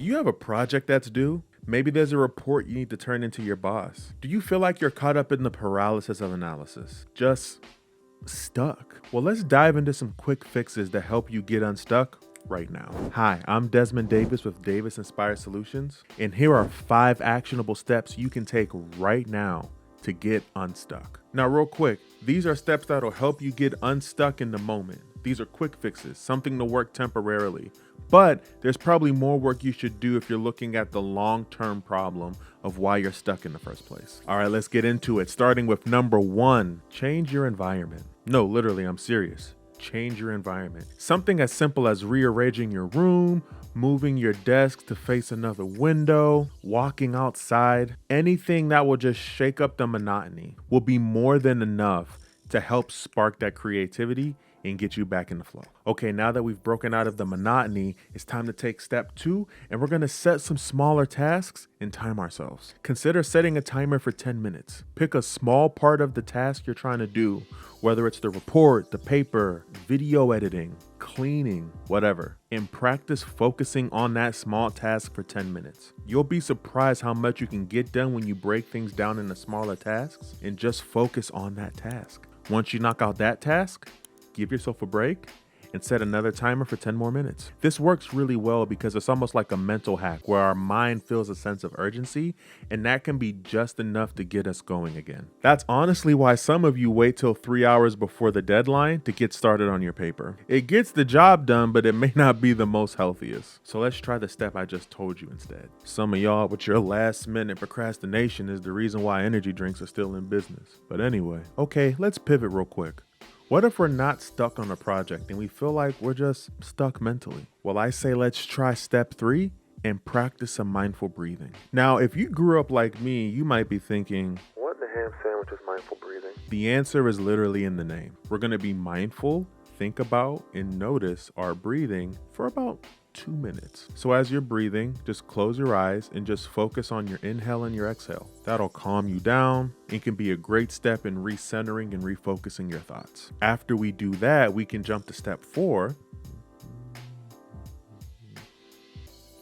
you have a project that's due? Maybe there's a report you need to turn into your boss. Do you feel like you're caught up in the paralysis of analysis? Just stuck? Well, let's dive into some quick fixes that help you get unstuck right now. Hi, I'm Desmond Davis with Davis Inspired Solutions, and here are 5 actionable steps you can take right now to get unstuck. Now, real quick, these are steps that'll help you get unstuck in the moment. These are quick fixes, something to work temporarily. But there's probably more work you should do if you're looking at the long-term problem of why you're stuck in the first place. All right, let's get into it. Starting with number 1, change your environment. No, literally, I'm serious. Change your environment. Something as simple as rearranging your room, moving your desk to face another window, walking outside, anything that will just shake up the monotony will be more than enough to help spark that creativity and get you back in the flow. Okay, now that we've broken out of the monotony, it's time to take step 2, and we're gonna set some smaller tasks and time ourselves. Consider setting a timer for 10 minutes. Pick a small part of the task you're trying to do, whether it's the report, the paper, video editing, cleaning, whatever, and practice focusing on that small task for 10 minutes. You'll be surprised how much you can get done when you break things down into smaller tasks and just focus on that task. Once you knock out that task, give yourself a break and set another timer for 10 more minutes. This works really well because it's almost like a mental hack where our mind feels a sense of urgency, and that can be just enough to get us going again. That's honestly why some of you wait till 3 hours before the deadline to get started on your paper. It gets the job done, but it may not be the most healthiest. So let's try the step I just told you instead. Some of y'all with your last minute procrastination is the reason why energy drinks are still in business. But anyway, okay, let's pivot real quick. What if we're not stuck on a project and we feel like we're just stuck mentally? Well, I say let's try step 3 and practice some mindful breathing. Now, if you grew up like me, you might be thinking, what in the ham sandwich is mindful breathing? The answer is literally in the name. We're gonna be mindful, think about, and notice our breathing for about 2 minutes. So as you're breathing, just close your eyes and just focus on your inhale and your exhale. That'll calm you down and can be a great step in recentering and refocusing your thoughts. After we do that, we can jump to step 4.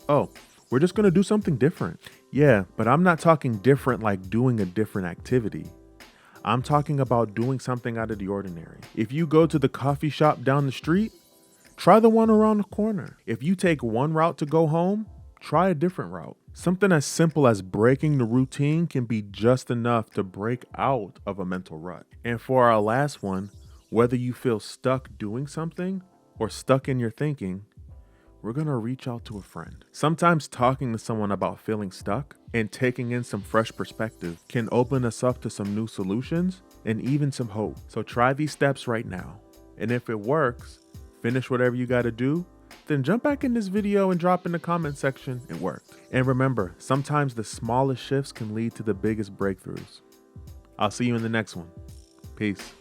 Oh, we're just gonna do something different. Yeah, but I'm not talking different like doing a different activity. I'm talking about doing something out of the ordinary. If you go to the coffee shop down the street, try the one around the corner. If you take one route to go home, try a different route. Something as simple as breaking the routine can be just enough to break out of a mental rut. And for our last one, whether you feel stuck doing something or stuck in your thinking, we're gonna reach out to a friend. Sometimes talking to someone about feeling stuck and taking in some fresh perspective can open us up to some new solutions and even some hope. So try these steps right now. And if it works, finish whatever you gotta do, then jump back in this video and drop in the comment section it worked. And remember, sometimes the smallest shifts can lead to the biggest breakthroughs. I'll see you in the next one. Peace.